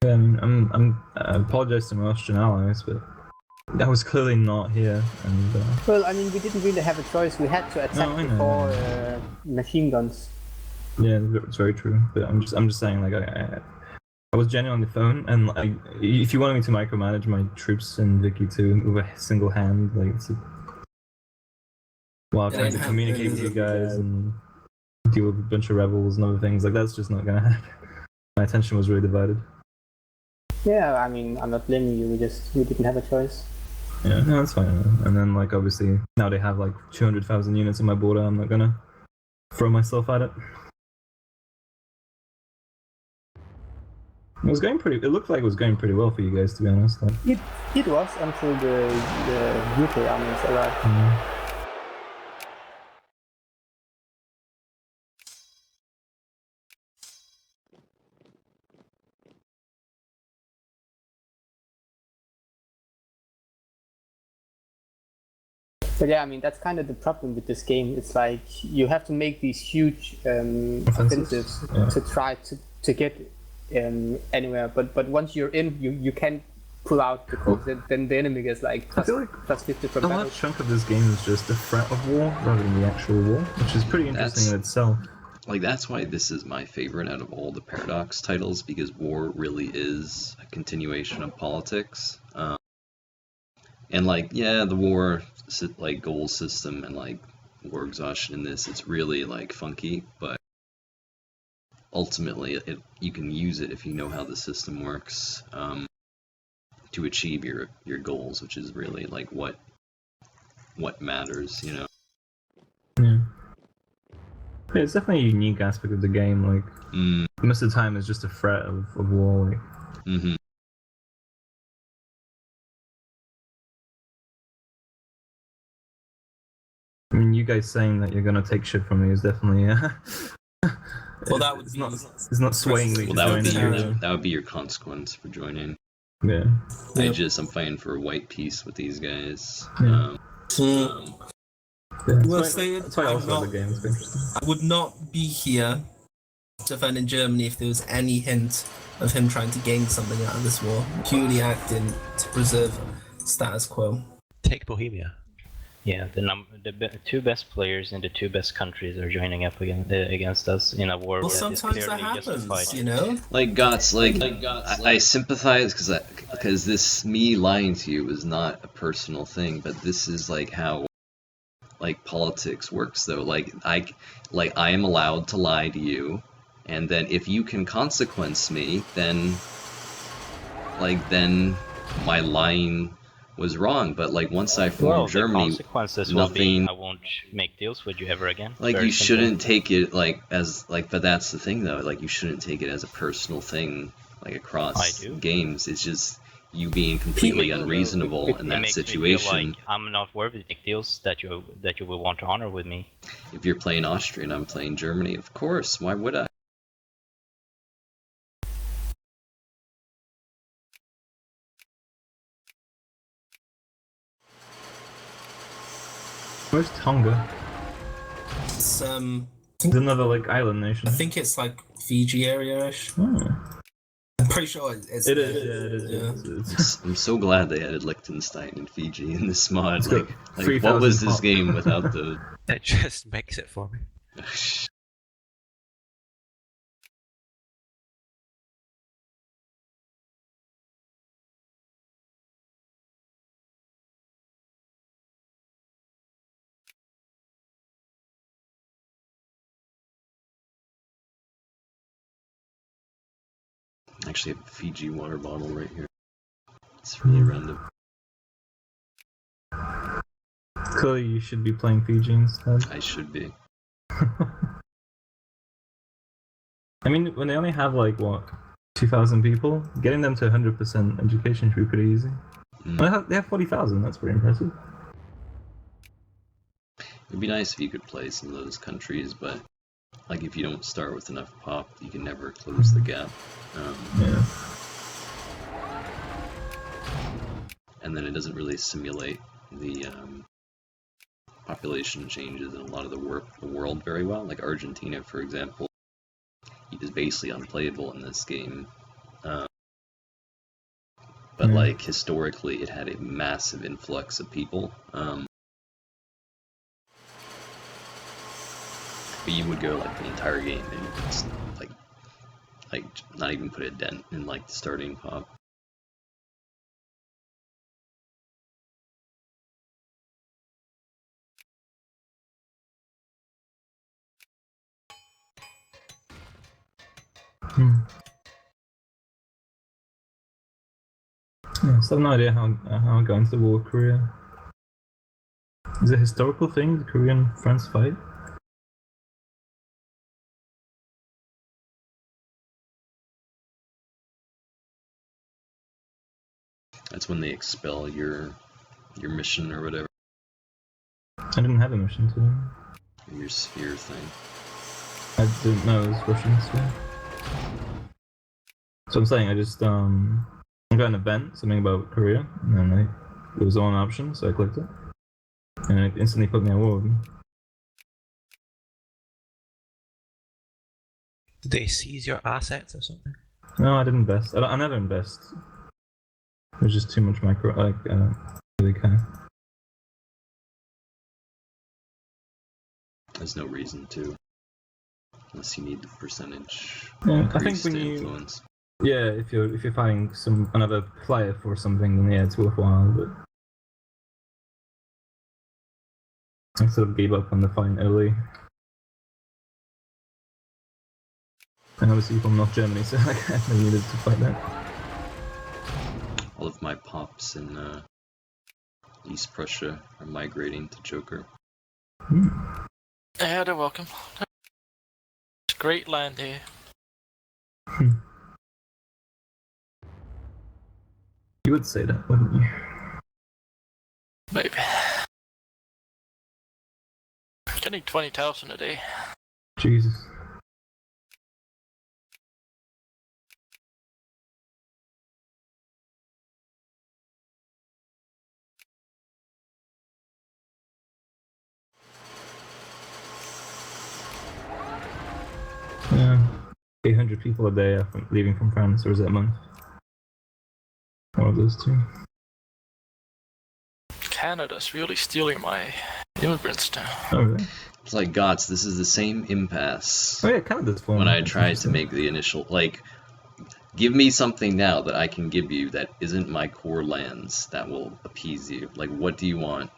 Yeah, I apologize to my Austrian allies, but I was clearly not here, and Well, I mean, we didn't really have a choice. We had to attack before machine guns. Yeah, it's very true. But I'm just saying, like, I was genuinely on the phone, and like, if you wanted me to micromanage my troops and Vicky too with a single hand, like, while trying to communicate with you guys and deal with a bunch of rebels and other things, like, that's just not gonna happen. My attention was really divided. Yeah, I mean, I'm not blaming you. We didn't have a choice. Yeah, no, that's fine. And then, like, obviously, now they have like 200,000 units on my border. I'm not gonna throw myself at it. It was going pretty. It looked like it was going pretty well for you guys, to be honest. Like, it was until the UK armies arrived. Mm-hmm. But yeah, I mean, that's kind of the problem with this game. It's like you have to make these huge offensives to try to get anywhere. But once you're in, you can't pull out because then the enemy gets like plus 50 from battle. A large chunk of this game is just the threat of war rather than the actual war, which is pretty interesting in itself. Like, that's why this is my favorite out of all the Paradox titles, because war really is a continuation of politics. And like, yeah, the war like goal system and like war exhaustion in this, it's really like funky, but ultimately you can use it if you know how the system works to achieve your goals, which is really like what matters, you know. Yeah. Yeah, it's definitely a unique aspect of the game. Like, most of the time, it's just a threat of war. Like. Mm-hmm. I mean, you guys saying that you're gonna take shit from me is definitely well, that would it's not swaying me. Well, that would be your consequence for joining. Yeah. I'm fighting for a white peace with these guys. Yeah. Well, that's why also the game is interesting. I would not be here defending Germany if there was any hint of him trying to gain something out of this war, purely acting to preserve status quo. Take Bohemia. Yeah, the two best players in the two best countries are joining up against us in a war. Well, sometimes that happens, you know. Like Gots, I sympathize because this me lying to you is not a personal thing, but this is like how like politics works though. Like I am allowed to lie to you, and then if you can consequence me, then my lying was wrong. But like once I formed Germany, the consequences will be I won't make deals with you ever again. Like you shouldn't take it like as like, but that's the thing though. Like you shouldn't take it as a personal thing like across games. It's just you being completely unreasonable in that situation. Me feel like I'm not worthy to make deals that you will want to honor with me. If you're playing Austria and I'm playing Germany, of course. Why would I? Where's Tonga? It's it's another like island nation. I think it's like Fiji area-ish. Oh. I'm pretty sure it is. It is. I'm so glad they added Liechtenstein and Fiji in this mod. Like what was this game without the? That just makes it for me. I actually have a Fiji water bottle right here. It's really random. Clearly, you should be playing Fiji instead. I should be. I mean, when they only have like what 2,000 people, getting them to 100% education should be pretty easy. They have 40,000. That's pretty impressive. It'd be nice if you could play some of those countries, but like if you don't start with enough pop, you can never close the gap. Yeah. And then it doesn't really simulate the population changes in a lot of the world very well. Like Argentina, for example, is basically unplayable in this game. but like historically, it had a massive influx of people. But you would go like the entire game and just, like not even put a dent in like the starting pop. Yeah, so I have no idea how I got into the war with Korea. Is it a historical thing, the Korean France fight? That's when they expel your mission or whatever. I didn't have a mission to. Your sphere thing. I didn't know it was Russian, so I'm saying I just I got an event, something about Korea, and then it was on option, so I clicked it, and it instantly put me on war with them. Did they seize your assets or something? No, I didn't invest. I never invest. It was just too much micro. Like, I don't really care. There's no reason to, unless you need the percentage. Yeah, I think increase when to you, influence. yeah, if you're fighting another player for something, then yeah, it's worthwhile. But I sort of gave up on the fight early. And obviously from North Germany, so like, I needed to fight that. All of my pops in East Prussia are migrating to Joker. Yeah, they're welcome. It's a great land here. You would say that, wouldn't you? Maybe. Getting 20,000 a day. Jesus. Yeah, 800 people a day are leaving from France, or is it a month? One of those two. Canada's really stealing my immigrants now. Oh, really? It's like, Gots, this is the same impasse Oh, yeah, Canada's fun. when I tried to make the initial, like, give me something now that I can give you that isn't my core lands that will appease you. Like, what do you want?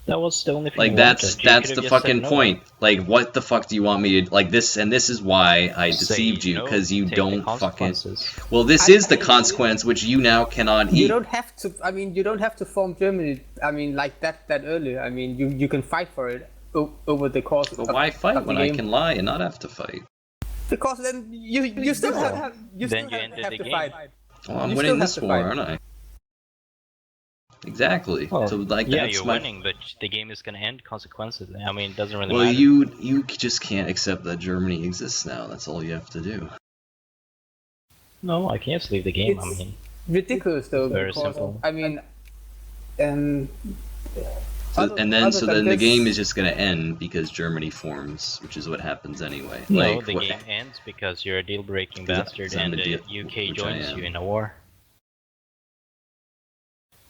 That was the only thing. Like, you that's wanted. You the could've just fucking said no. point. Like, what the fuck do you want me to, like, this, and this is why I Say deceived you, no, because you take the don't fucking, consequences. well, this is the consequence, which you now cannot You eat. don't have to. I mean, you don't have to form Germany. I mean, like that earlier. I mean, you can fight for it over the course. But why fight of the when I game. can lie and not have to fight? Because then you still have you Then still you have, ended have the to game. fight. Well, I'm You winning still this have to war, fight. aren't I? Exactly. Well, So, like, yeah, that's you're my... winning, but the game is gonna end consequences. I mean, it doesn't really Well, matter. you just can't accept that Germany exists now. That's all you have to do. No, I can't just leave the game. I It's- mean, Ridiculous though, Very because simple. I mean, So, other- and then, other so than then the this- game is just gonna end because Germany forms, which is what happens anyway. no, Like, the what- game ends because you're a deal-breaking 'Cause I- bastard 'cause I'm and a the deal- UK which I joins am. you in a war.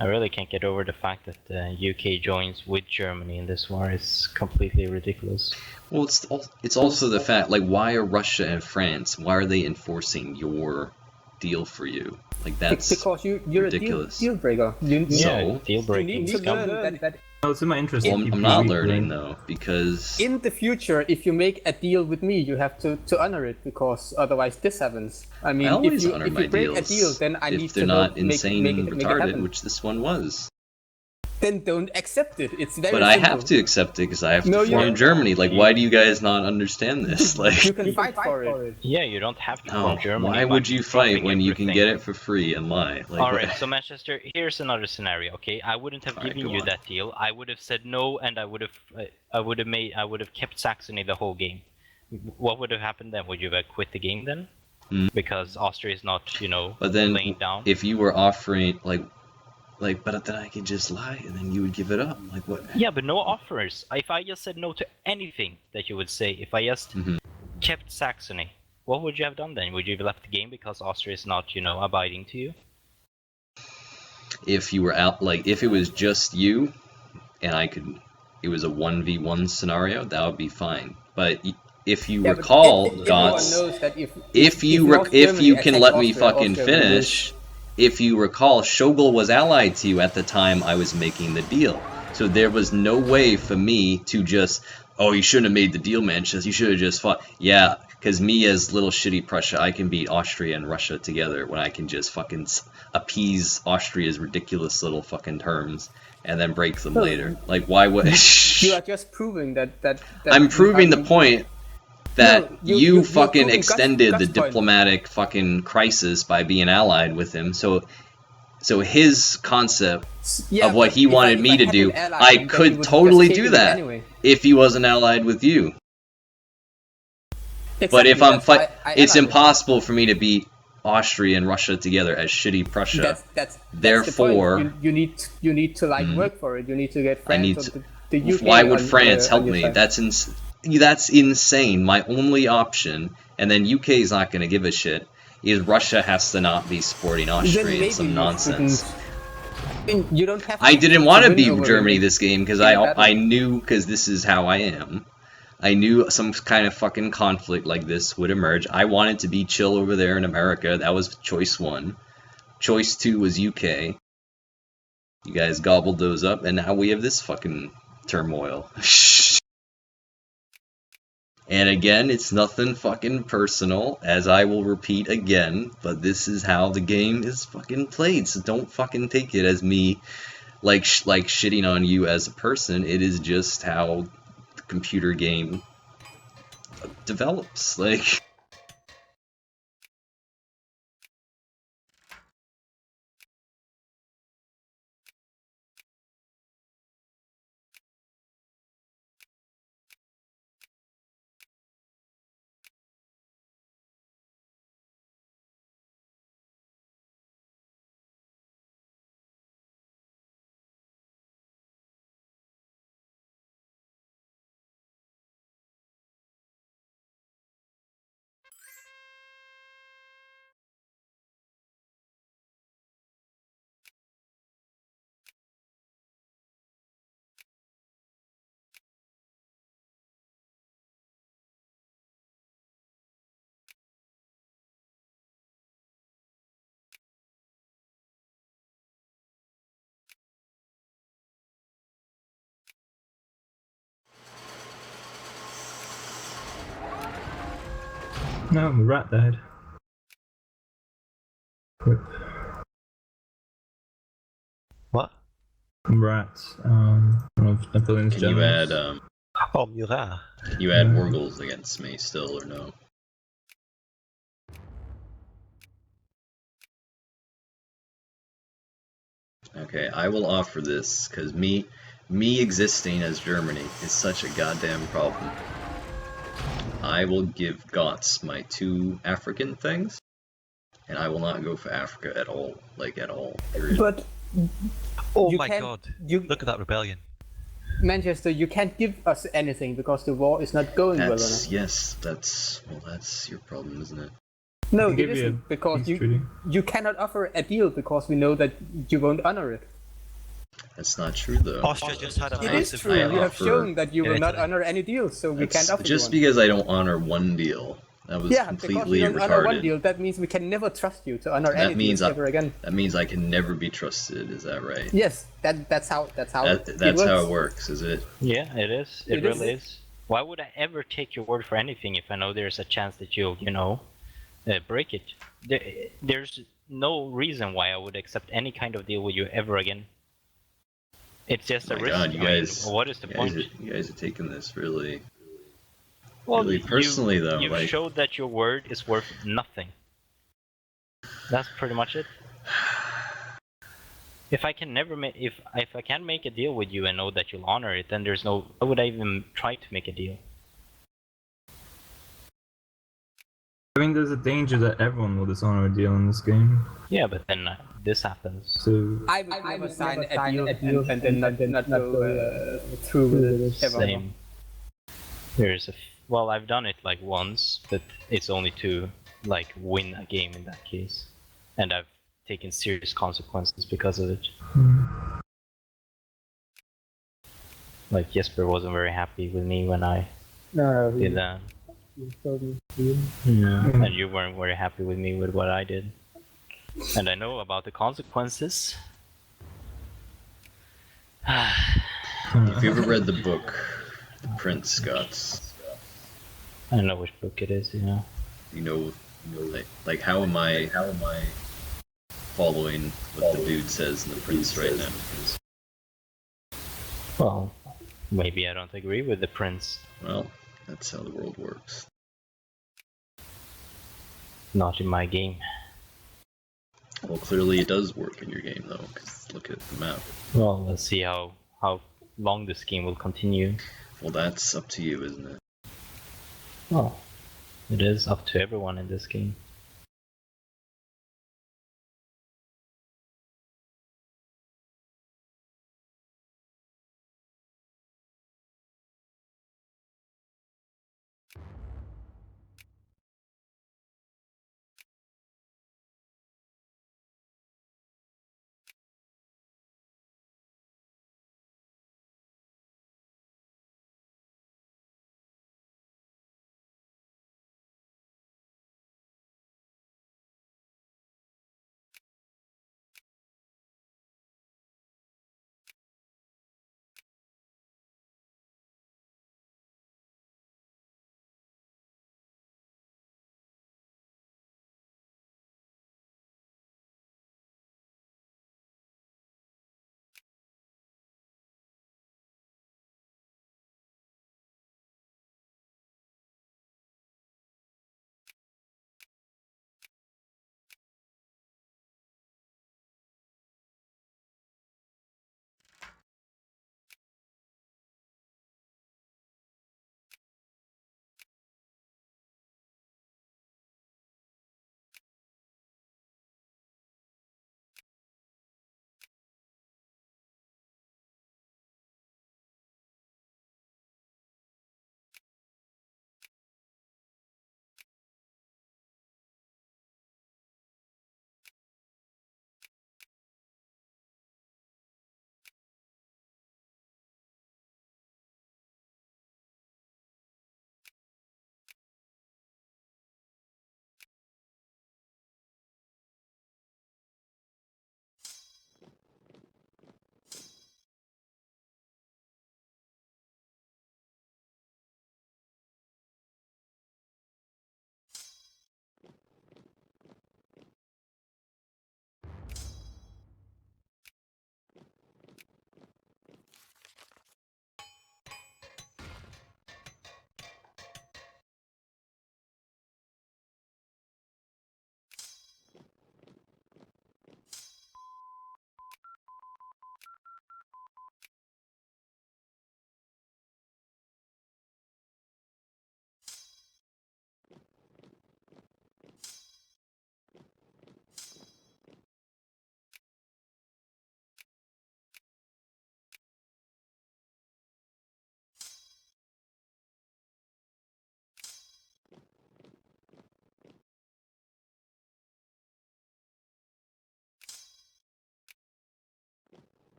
I really can't get over the fact that the UK joins with Germany in this war. It's completely ridiculous. Well, it's also the fact, like, why are Russia and France? Why are they enforcing your deal for you? Like, that's because you're ridiculous. a deal breaker. You So? deal-breaking need to scum. learn that Well, it's in my interest. Well, to keep I'm not you learning right? though, because in the future, if you make a deal with me, you have to honor it, because otherwise this happens. I mean, I always if honor you my break deals. a deal, then I if need they're to not know, insane make and it retarded, happen. which this one was. Then don't accept it. It's very But I simple. have to accept it because I have No, to you form don't. Germany. Like, why do you guys not understand this? Like, You can fight for it. Yeah, you don't have to no, form Germany. why by would you fight dropping when you can everything. get it for free and lie? Like, Alright, what- so Manchester, here's another scenario, okay? I wouldn't have Alright, given go you on. that deal. I would have said no, and I would have kept Saxony the whole game. What would have happened then? Would you have quit the game then? Mm. Because Austria is not, But then, laying down. if you were offering but then I could just lie and then you would give it up. Like, what? Yeah, but no offers. If I just said no to anything that you would say, if I just Mhm. kept Saxony, what would you have done then? Would you have left the game because Austria is not, abiding to you? if you were out, like if it was just you, and it was a 1v1 scenario, that would be fine. But if you recall, Gots, if you can let me fucking finish, if you recall, Shogol was allied to you at the time I was making the deal. So there was no way for me to just, oh, you shouldn't have made the deal, man. You should have just fought. Yeah, because me as little shitty Prussia, I can beat Austria and Russia together when I can just fucking appease Austria's ridiculous little fucking terms and then break them later. Like, why would... You are just proving that I'm proving the point that you fucking extended the diplomatic fucking crisis by being allied with him. So his concept of what he wanted me to do, I could totally do that if he wasn't allied with you. But if I'm it's impossible for me to beat Austria and Russia together as shitty Prussia. Therefore, you need to like work for it. You need to get France. The UK why would France help me? That's insane. My only option, and then UK is not going to give a shit, is Russia has to not be supporting Austria in some nonsense. You don't have I didn't want to beat Germany this game because I knew, because this is how I am. I knew some kind of fucking conflict like this would emerge. I wanted to be chill over there in America. That was choice 1. Choice 2 was UK. You guys gobbled those up, and now we have this fucking turmoil. And again, it's nothing fucking personal, as I will repeat again, but this is how the game is fucking played, so don't fucking take it as me, like shitting on you as a person. It is just how the computer game develops, like... No, the rat died. Quick. What? Rats. Napoleon's Can you add Oh, Murat. Can you add war goals against me still, or no? Okay, I will offer this, because me existing as Germany is such a goddamn problem. I will give Gots my 2 African things, and I will not go for Africa at all, like at all. Period. But oh my god! Look at that rebellion. Manchester, you can't give us anything because the war is not going well enough. Yes, that's your problem, isn't it? No, it isn't, because you cannot offer a deal because we know that you won't honor it. That's not true, though. Austria just had a It is true. You have shown that you will not honor any deals, so we can't offer just you one. because I don't honor one deal. That was completely because you don't retarded. honor one deal, that means we can never trust you to honor any deals ever again. That means I can never be trusted. Is that right? Yes, that's how that's how it works. Is it? Yeah, it is. It really is. Why would I ever take your word for anything if I know there's a chance that you'll, break it? There's no reason why I would accept any kind of deal with you ever again. It's just a risk. God, you guys, what is the point? You guys are taking this really, well, really personally, though. You've showed that your word is worth nothing. That's pretty much it. If I can never make, if I can't make a deal with you and know that you'll honor it, then there's no. Why would I even try to make a deal? I mean, there's a danger that everyone will dishonor a deal in this game. Yeah, but then this happens. So I would never sign a deal and then not go through with it ever. Same. Well, I've done it like once, but it's only to like win a game in that case, and I've taken serious consequences because of it. Like Jesper wasn't very happy with me when I did that. And you weren't very happy with me with what I did. And I know about the consequences. Have you ever read the book, The Prince Scots? I don't know which book it is, you know. You know, like how am I following what the dude says in The Prince right now? Well, maybe I don't agree with the prince. Well, that's how the world works. Not in my game. Well, clearly it does work in your game, though, because look at the map. Well, let's see how long this game will continue. Well, that's up to you, isn't it? Well, it is up to everyone in this game.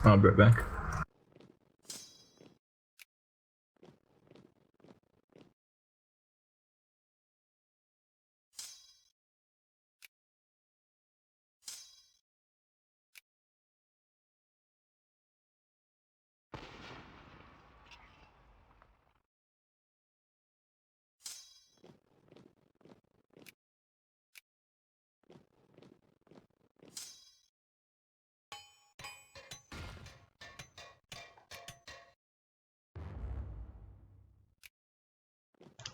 I'll be right back.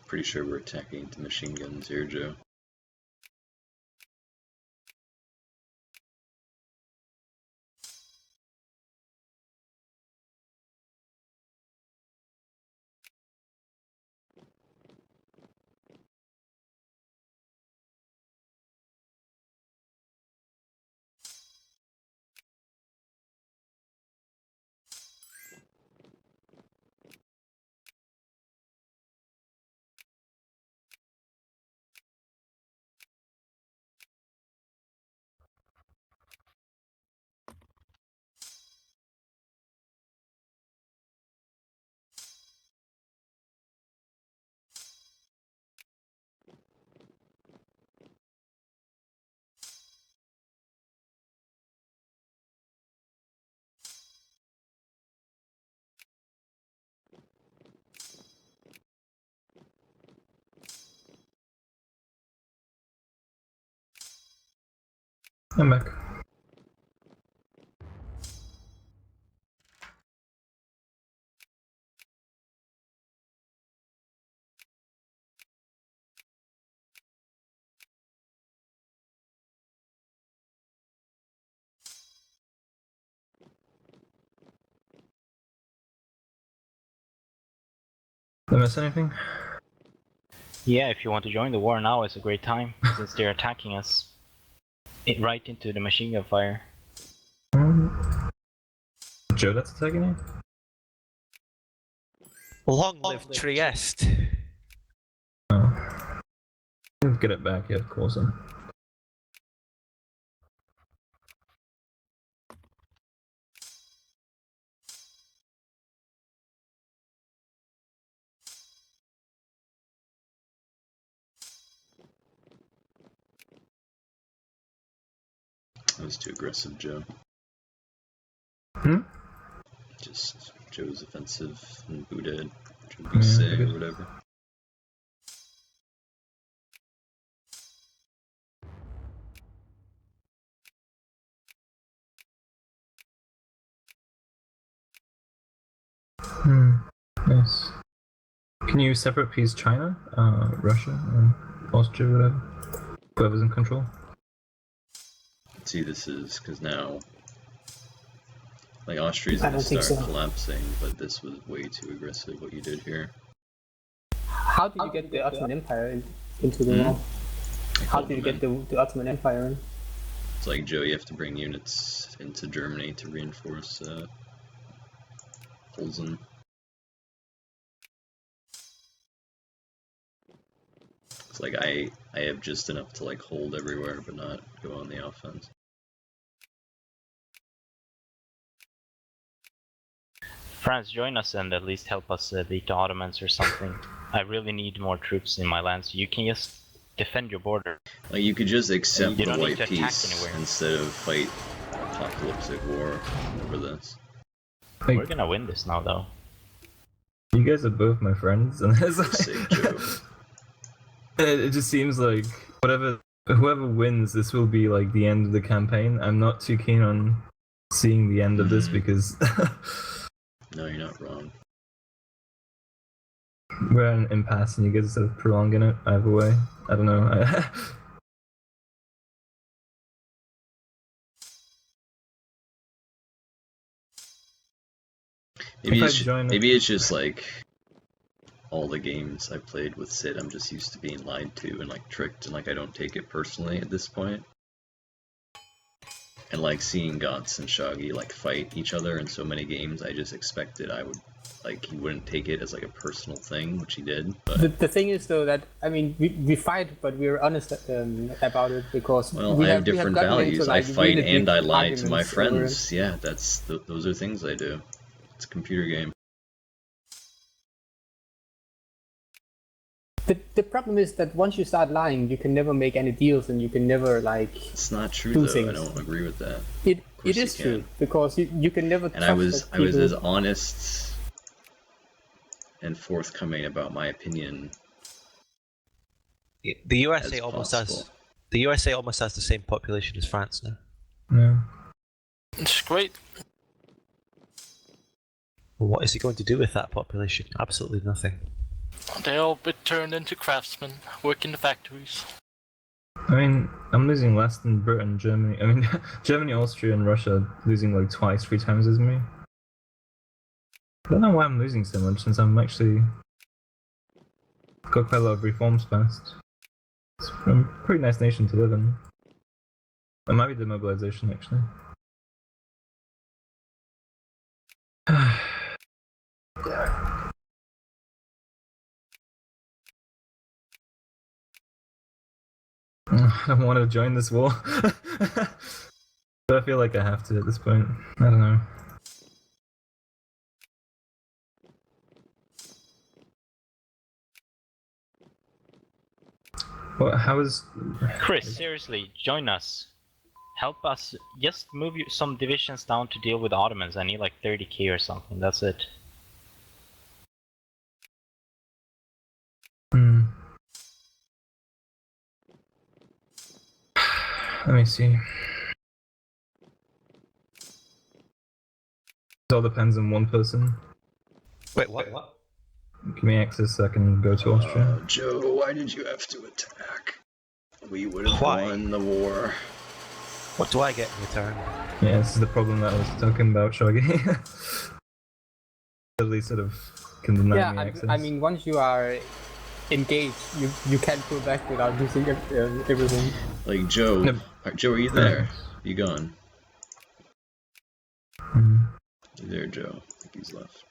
Pretty sure we're attacking the machine guns here, Joe. I'm back. Did I miss anything? Yeah, if you want to join the war now, it's a great time, since they're attacking us right into the machine gun fire. Joe, that's attacking you? Long live Trieste! Oh. Get it back, yeah, of course. That was too aggressive, Joe. Just Joe's offensive and Buddha should be sick or whatever. Nice. Can you separate piece China, Russia, and Austria, whatever? Whoever's in control? See, this is because now, like, Austria's gonna start collapsing, but this was way too aggressive what you did here. How did you get the Ottoman Empire into the wall? How did you get the Ottoman Empire in? It's like, Joe, you have to bring units into Germany to reinforce Posen. It's like I have just enough to like hold everywhere, but not go on the offense. France, join us and at least help us beat the Ottomans or something. I really need more troops in my land, so you can just defend your border. Like, you could just accept the white peace instead of fight apocalyptic war over this. Like, we're gonna win this now, though. You guys are both my friends, and it's like, sick joke. It just seems like whoever wins, this will be like the end of the campaign. I'm not too keen on seeing the end of this because no, you're not wrong. We're at an impasse, and you guys are sort of prolonging it either way. I don't know. Maybe it's just like all the games I played with Sid, I'm just used to being lied to and like tricked, and like I don't take it personally at this point. And like seeing Gotts and Shaggy like fight each other in so many games, I just expected he wouldn't take it as like a personal thing, which he did. But the thing is though that I mean we fight, but we're honest about it because I have different values. Into, like, I fight really and I lie to my arguments friends. Yeah, those are things I do. It's a computer game. The problem is that once you start lying, you can never make any deals, and you can never like. It's not true do though. Things. I don't agree with that. It is true because you can never. And I was as honest and forthcoming about my opinion. The USA almost has the same population as France now. Yeah. It's great. Well, what is he going to do with that population? Absolutely nothing. They'll all be turned into craftsmen, work in the factories. I mean, I'm losing less than Britain, Germany. I mean, Germany, Austria, and Russia losing like twice, 3 times as me. I don't know why I'm losing so much, since I'm actually got quite a lot of reforms passed. It's a pretty nice nation to live in. It might be demobilization, actually. I don't want to join this war. But I feel like I have to at this point. I don't know. What? How is... Chris, seriously, join us. Help us. Just move some divisions down to deal with Ottomans. I need like 30k or something. That's it. Let me see. It all depends on one person. Wait, what? Give me access so I can go to Austria. Joe, why did you have to attack? We would have won the war. What do I get in return? Yeah, this is the problem that I was talking about, Shoggy. At least sort of can deny me access. I mean, once you are engaged, you can't go back without losing everything. Like Joe, Joe, are you there? You gone? You there, Joe? I think he's left.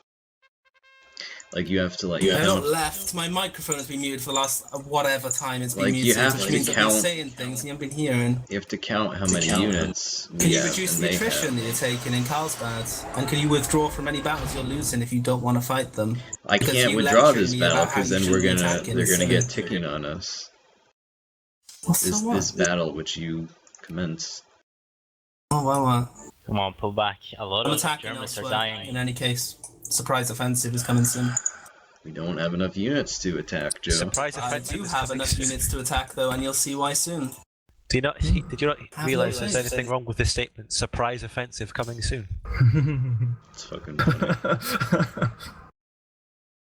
Like you have to like. I not left. My microphone has been muted for the last whatever time it's been like muted. You have which to means count. I've been saying things and you haven't been hearing. You have to count how many units. Can you reduce the attrition that you're taking in Carlsbad? And can you withdraw from any battles you're losing if you don't want to fight them? I can't withdraw this battle because then they're gonna get ticking on us. Well, so this battle which you commence. Oh well. Come on, pull back. A lot I'm of attacking Germans are elsewhere. dying. In any case, surprise offensive is coming soon. We don't have enough units to attack, Joe. Surprise offensive. I do have enough units to attack though, and you'll see why soon. Did you not realise there's anything wrong with this statement? Surprise offensive coming soon. It's fucking funny.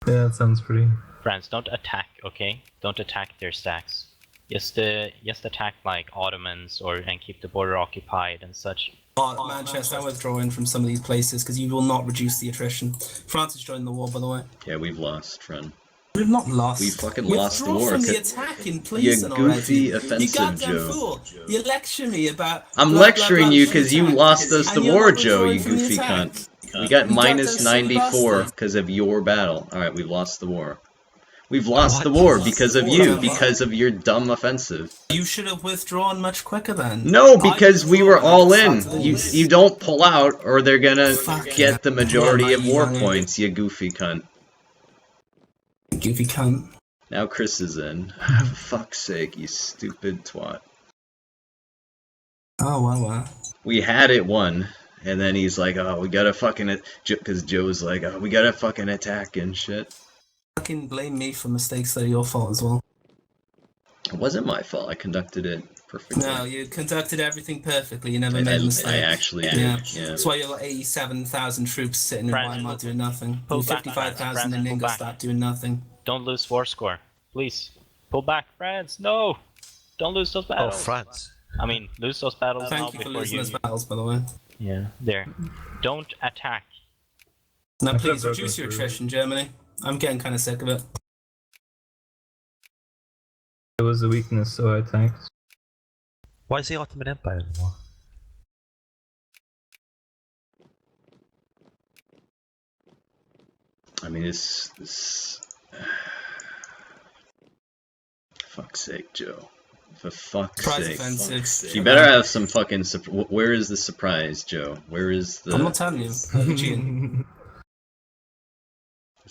Yeah, that sounds pretty. France, don't attack, okay? Don't attack their stacks. Just attack like Ottomans and keep the border occupied and such. Manchester, I'm withdrawing from some of these places because you will not reduce the attrition. France has joined the war, by the way. Yeah, we've lost, friend. We've not lost. We fucking lost the war. From the attacking, please. You goofy, offensive you goddamn Joe. Fool. You lecture me about. I'm lecturing you because you lost us the war, Joe. You goofy cunt. We got minus 94 because of your battle. All right, we've lost the war. We've lost the war because of you, because of your dumb offensive. You should have withdrawn much quicker then. No, because we were all in. You don't pull out, or they're gonna get the majority of war points, you goofy cunt. Goofy cunt. Now Chris is in. For fuck's sake, you stupid twat. Oh, well. We had it won, and then he's like, oh, we gotta fucking... Because Joe's like, oh, we gotta fucking attack and shit. Fucking blame me for mistakes that are your fault as well. It wasn't my fault. I conducted it perfectly. No, you conducted everything perfectly. You never made a mistake. I actually did. Yeah. That's why you're like 87,000 troops sitting in Weimar doing nothing. You're 55,000 in Ingolstadt doing nothing. Don't lose war score, please. Pull back, France. No, don't lose those battles. Oh, France. I mean, lose those battles now Thank you for losing those battles, by the way. Yeah, there. Don't attack. Now, please reduce your attrition, Germany. I'm getting kind of sick of it. It was a weakness, so I attacked. Why is the Ottoman Empire in the war? I mean, this fuck's sake, Joe. For fuck's Prize sake. offensive. You better have some fucking where is the surprise, Joe? Where is the... I'm not telling you. I'm cheating.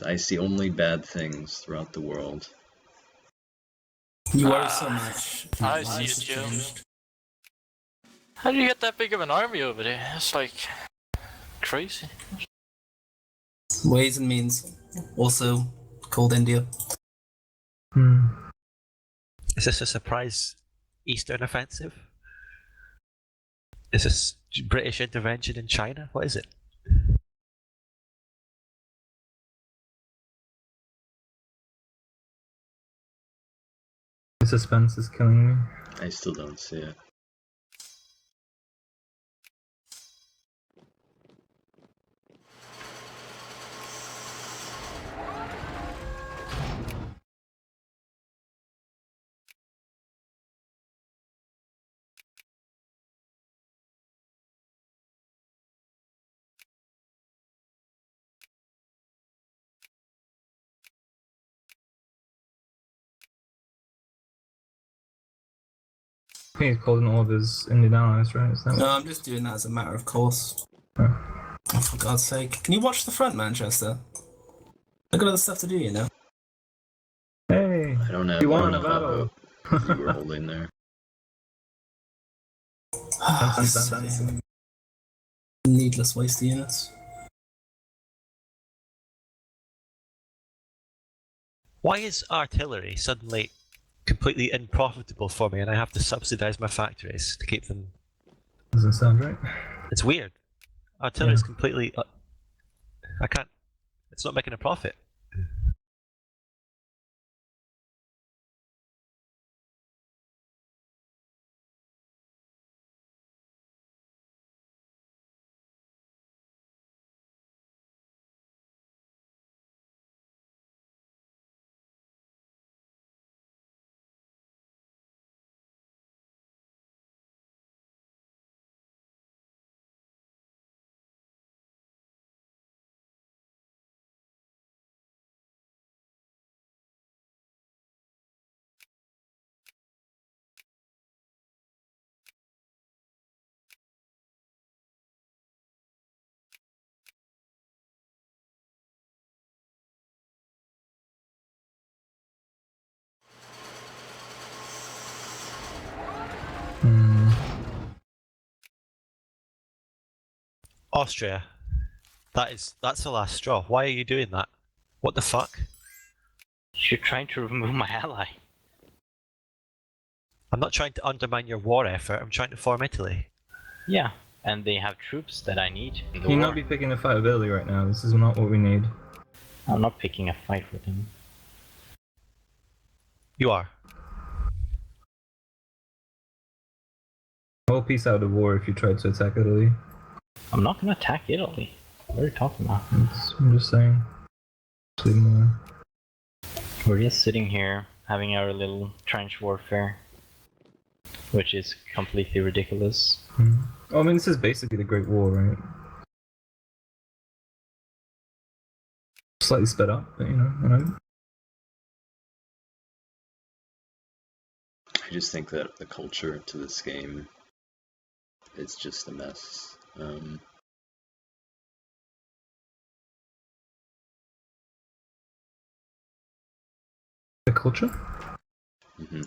I see only bad things throughout the world. You worry so much. I see it, Joe. How do you get that big of an army over there? That's like crazy. Ways and means. Also called India. Is this a surprise Eastern offensive? Is this British intervention in China? What is it? The suspense is killing me. I still don't see it. I think he's calling all of his Indian allies, right? Is that No, what? I'm just doing that as a matter of course. Oh. Oh, for God's sake. Can you watch the front, Manchester? I've got other stuff to do, you know? Hey! I don't have You won one a of battle! you were holding there. Needless waste of units. Why is artillery suddenly completely unprofitable for me and I have to subsidize my factories to keep them? Doesn't sound right. It's weird. Artillery is completely... I can't... It's not making a profit. Austria. That's the last straw. Why are you doing that? What the fuck? You're trying to remove my ally. I'm not trying to undermine your war effort, I'm trying to form Italy. Yeah, and they have troops that I need in the Can you war. not be picking a fight with Italy right now? This is not what we need. I'm not picking a fight with them. You are. Whole piece out of the war if you tried to attack Italy. I'm not gonna attack Italy. What are you talking about? I'm just saying. Just leave them alone. We're just sitting here having our little trench warfare, which is completely ridiculous. Oh, I mean, this is basically the Great War, right? Slightly sped up, but you know. I just think that the culture to this game is just a mess. The culture? Mm-hmm.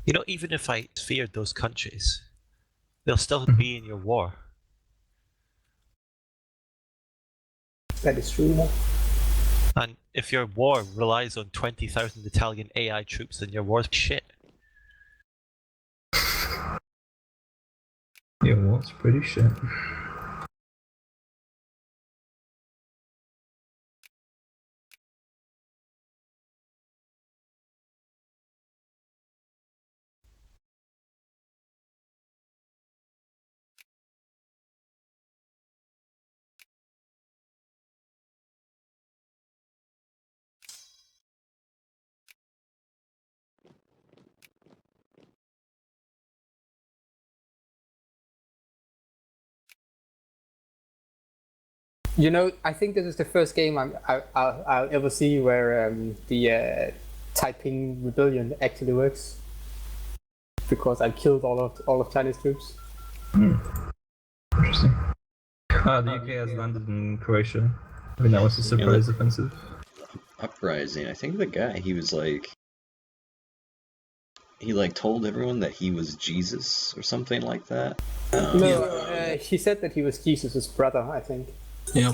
You know, even if I feared those countries, they'll still be in your war. That is true. And if your war relies on 20,000 Italian AI troops, then your war's shit. Yeah, war's pretty shit. You know, I think this is the first game I'll ever see where the Taiping rebellion actually works, because I killed all of Chinese troops. Interesting. The UK has landed in Croatia. I think that was a surprise offensive. Uprising. I think the guy, he was like, he like told everyone that he was Jesus or something like that. He said that he was Jesus' brother, I think. Yeah.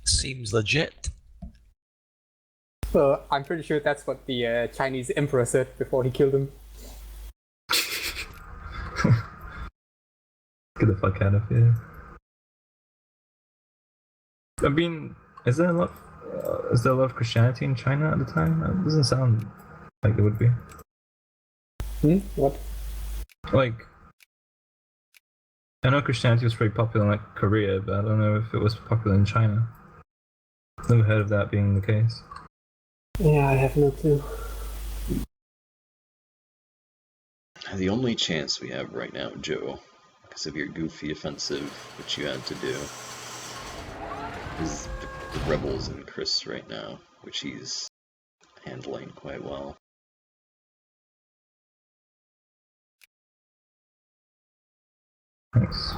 Seems legit. So I'm pretty sure that's what the Chinese emperor said before he killed him. Get the fuck out of here. I mean, is there a lot of Christianity in China at the time? It doesn't sound like there would be. What? Like, I know Christianity was pretty popular in like Korea, but I don't know if it was popular in China. Never heard of that being the case. Yeah, I have no clue. The only chance we have right now, Joe, because of your goofy offensive, which you had to do, is the rebels and Chris right now, which he's handling quite well. Thanks.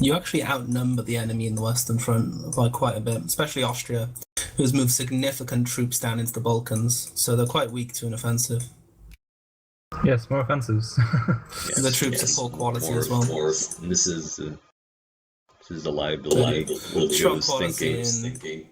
You actually outnumber the enemy in the Western Front by quite a bit, especially Austria, who has moved significant troops down into the Balkans, so they're quite weak to an offensive. Yes, more offensives. The troops are poor quality as well. This is the liability. Strong quality thinking.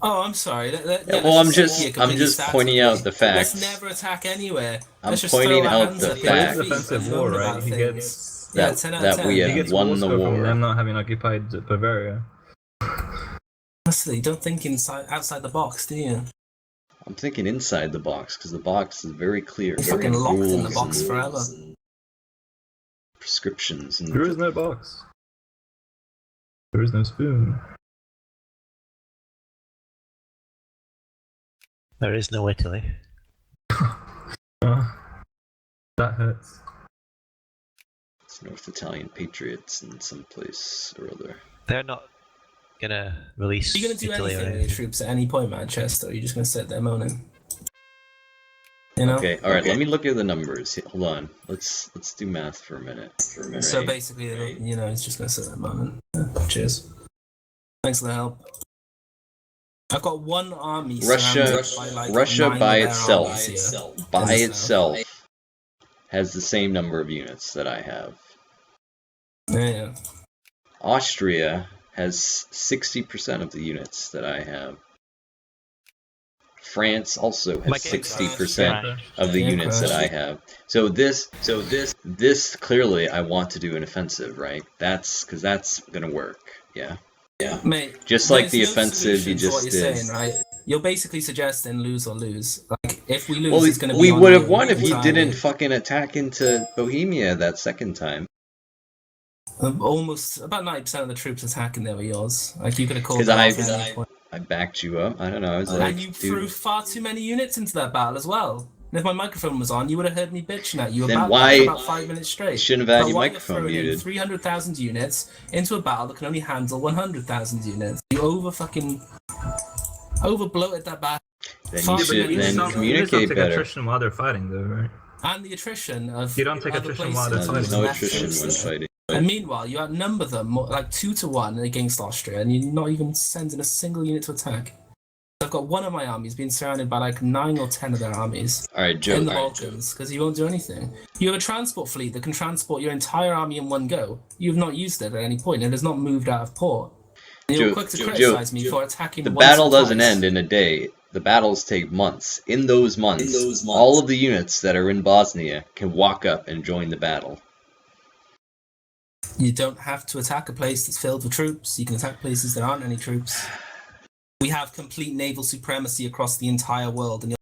Oh, I'm sorry. Well, I'm just pointing out the facts. Let's never attack anywhere. I'm pointing out the fact. Offensive war, right? He gets that we have won the war. From them not having occupied Bavaria. Honestly, don't think outside the box, do you? I'm thinking inside the box, because the box is very clear. You're fucking locked in the box forever. Prescriptions. And there is no box. There is no spoon. There is no Italy. That hurts. It's North Italian patriots in some place or other. They're not gonna release. Are you gonna do Italy anything with your troops at any point, Manchester? Or are you just gonna sit there moaning? You know? Okay, alright, let me look at the numbers. Hold on. Let's do math for a minute. So basically, you know, he's just gonna sit there moaning. Cheers. Thanks for the help. I've got one army. Russia by itself has the same number of units that I have. Yeah. Austria has 60% of the units that I have. France also has 60% of the units that I have. So this clearly I want to do an offensive, right? That's because that's gonna work. Yeah. Yeah. Mate, just like the offensive you just did. Saying, right? You're basically suggesting lose or lose. Like if we lose, it's gonna be. We would have won if you didn't fucking attack into Bohemia that second time. Almost about 90% of the troops attacking there were yours. Like you could have called that. I backed you up. I don't know. I was and you threw far too many units into that battle as well. And if my microphone was on, you would have heard me bitching at you about 5 minutes straight. You shouldn't have had your microphone muted. 300,000 units into a battle that can only handle 100,000 units. You overbloated that battle. Then you should communicate better. Attrition while they're fighting, though, right? And the attrition of you don't take attrition while they're fighting. There's no attrition when fighting. And meanwhile, you outnumber them like 2-1 against Austria, and you're not even sending a single unit to attack. I've got one of my armies being surrounded by like 9 or 10 of their armies in the Balkans because you won't do anything. You have a transport fleet that can transport your entire army in one go. You've not used it at any point. It has not moved out of port. And you're quick to criticize me for attacking. The battle doesn't end in a day. The battles take months. In those months, all of the units that are in Bosnia can walk up and join the battle. You don't have to attack a place that's filled with troops. You can attack places that aren't any troops. We have complete naval supremacy across the entire world, and